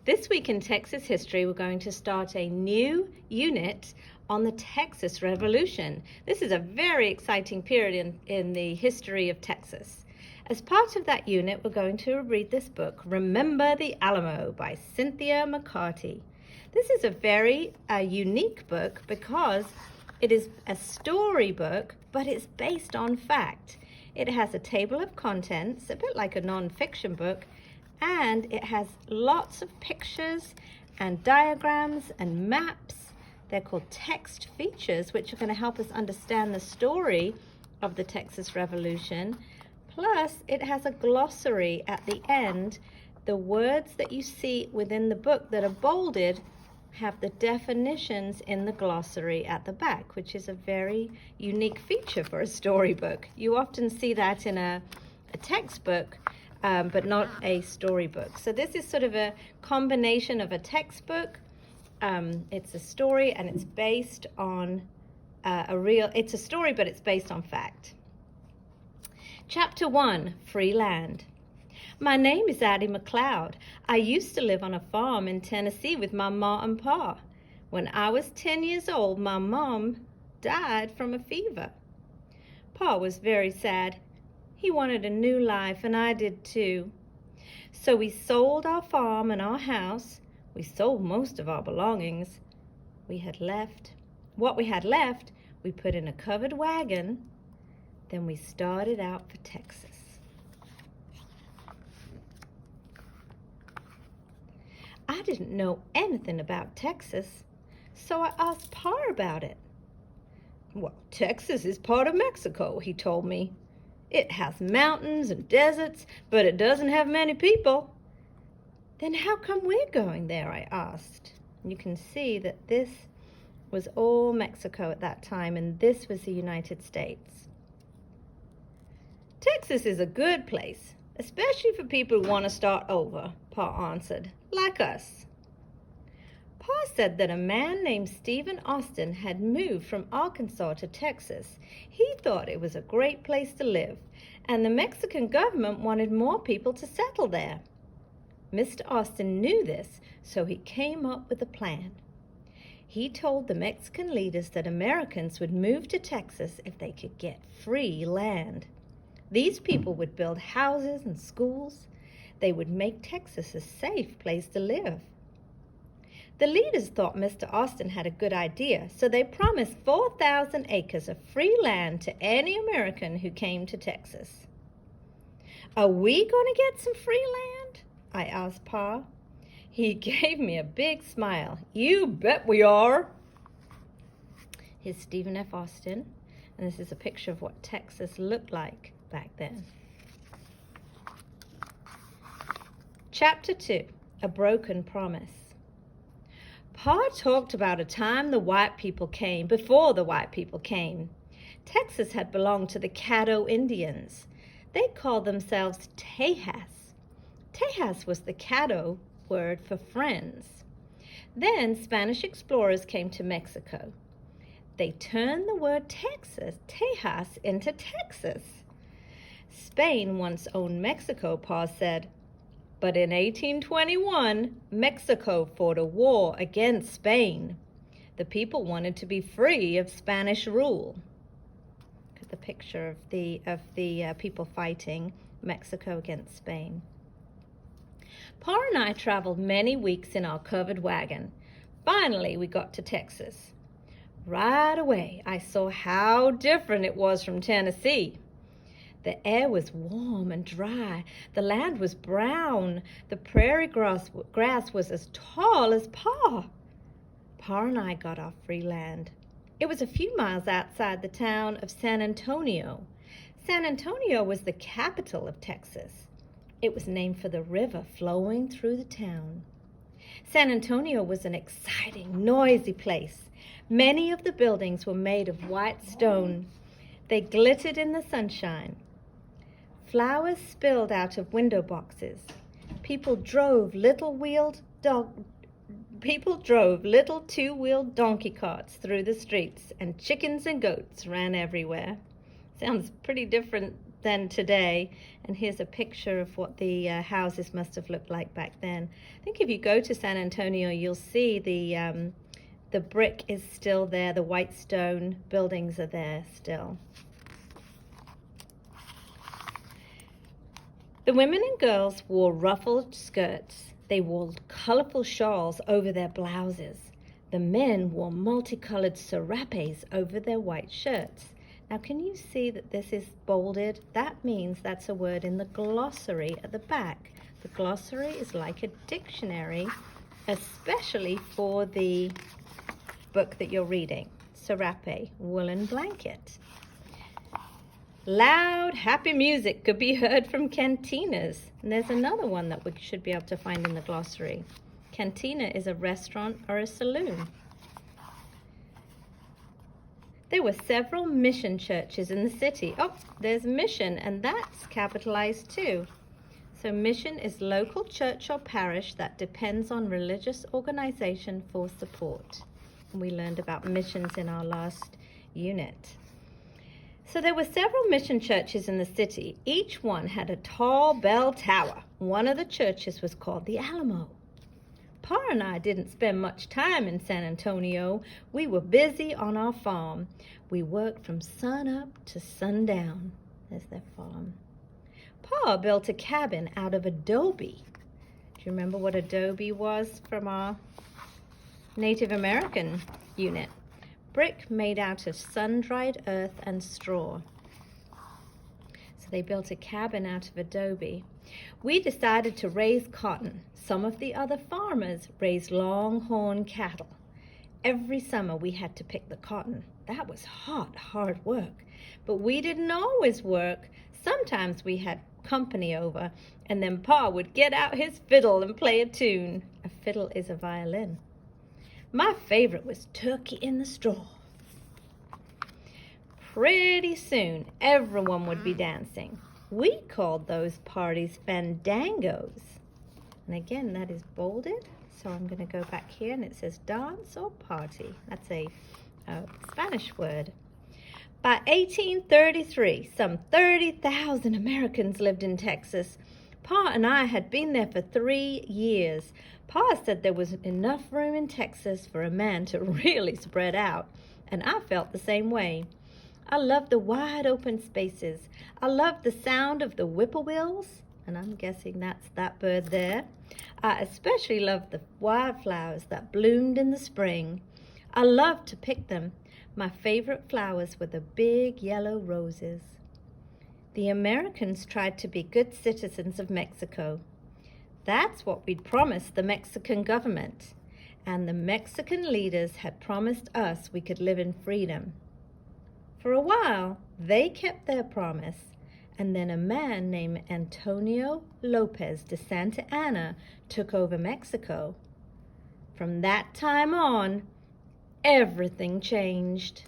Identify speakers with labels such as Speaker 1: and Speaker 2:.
Speaker 1: This week in Texas history, we're going to start a new unit on the Texas Revolution. This is a very exciting period in the history of Texas. As part of that unit, we're going to read this book, Remember the Alamo by Cynthia McCarty. This is a very unique book because it is a storybook, but it's based on fact. It has a table of contents, a bit like a non-fiction book, and it has lots of pictures and diagrams and maps. They're called text features, which are going to help us understand the story of the Texas Revolution. Plus, it has a glossary at the end. The words that you see within the book that are bolded have the definitions in the glossary at the back, which is a very unique feature for a storybook. You often see that in a textbook, but not a storybook. So this is sort of a combination of a textbook. It's a story and it's based on it's a story, but it's based on fact. Chapter 1, Free Land. My name is Addie McLeod. I used to live on a farm in Tennessee with my ma and pa. When I was 10 years old, my mom died from a fever. Pa was very sad. He wanted a new life, and I did too. So we sold our farm and our house. We sold most of our belongings. What we had left, we put in a covered wagon. Then we started out for Texas. I didn't know anything about Texas, so I asked Pa about it. Well, Texas is part of Mexico, he told me. It has mountains and deserts, but it doesn't have many people. Then how come we're going there, I asked. You can see that this was all Mexico at that time, and this was the United States. Texas is a good place, especially for people who want to start over, Pa answered, like us. Pa said that a man named Stephen Austin had moved from Arkansas to Texas. He thought it was a great place to live, and the Mexican government wanted more people to settle there. Mr. Austin knew this, so he came up with a plan. He told the Mexican leaders that Americans would move to Texas if they could get free land. These people would build houses and schools. They would make Texas a safe place to live. The leaders thought Mr. Austin had a good idea, so they promised 4,000 acres of free land to any American who came to Texas. Are we going to get some free land? I asked Pa. He gave me a big smile. You bet we are. Here's Stephen F. Austin, and this is a picture of what Texas looked like back then. Chapter 2, A Broken Promise. Pa talked about a time before the white people came. Texas had belonged to the Caddo Indians. They called themselves Tejas. Tejas was the Caddo word for friends. Then Spanish explorers came to Mexico. They turned the word Tejas into Texas. Spain once owned Mexico, Pa said, but in 1821, Mexico fought a war against Spain. The people wanted to be free of Spanish rule. Look at the picture of the people fighting Mexico against Spain. Pa and I traveled many weeks in our covered wagon. Finally, we got to Texas. Right away, I saw how different it was from Tennessee. The air was warm and dry. The land was brown. The prairie grass was as tall as Pa. Pa and I got our free land. It was a few miles outside the town of San Antonio. San Antonio was the capital of Texas. It was named for the river flowing through the town. San Antonio was an exciting, noisy place. Many of the buildings were made of white stone. They glittered in the sunshine. Flowers spilled out of window boxes. People drove little two-wheeled donkey carts through the streets, and chickens and goats ran everywhere. Sounds pretty different than today. And here's a picture of what the houses must have looked like back then. I think if you go to San Antonio, you'll see the brick is still there. The white stone buildings are there still. The women and girls wore ruffled skirts. They wore colorful shawls over their blouses. The men wore multicolored serapes over their white shirts. Now, can you see that this is bolded? That means that's a word in the glossary at the back. The glossary is like a dictionary, especially for the book that you're reading. Serape, woolen blanket. Loud, happy music could be heard from cantinas. And there's another one that we should be able to find in the glossary. Cantina is a restaurant or a saloon. There were several mission churches in the city. Oh, there's mission, and that's capitalized too. So mission is local church or parish that depends on religious organization for support. And we learned about missions in our last unit. So there were several mission churches in the city. Each one had a tall bell tower. One of the churches was called the Alamo. Pa and I didn't spend much time in San Antonio. We were busy on our farm. We worked from sun up to sundown. There's their farm. Pa built a cabin out of adobe. Do you remember what adobe was from our Native American unit? Brick made out of sun-dried earth and straw. So they built a cabin out of adobe. We decided to raise cotton. Some of the other farmers raised longhorn cattle. Every summer we had to pick the cotton. That was hard work. But we didn't always work. Sometimes we had company over, and then Pa would get out his fiddle and play a tune. A fiddle is a violin. My favorite was Turkey in the Straw. Pretty soon, everyone would be dancing. We called those parties fandangos. And again, that is bolded. So I'm going to go back here, and it says dance or party. That's a Spanish word. By 1833, some 30,000 Americans lived in Texas. Pa and I had been there for 3 years. Pa said there was enough room in Texas for a man to really spread out, and I felt the same way. I loved the wide open spaces. I loved the sound of the whippoorwills, and I'm guessing that's that bird there. I especially loved the wildflowers that bloomed in the spring. I loved to pick them. My favorite flowers were the big yellow roses. The Americans tried to be good citizens of Mexico. That's what we'd promised the Mexican government, and the Mexican leaders had promised us we could live in freedom. For a while, they kept their promise, and then a man named Antonio Lopez de Santa Anna took over Mexico. From that time on, everything changed.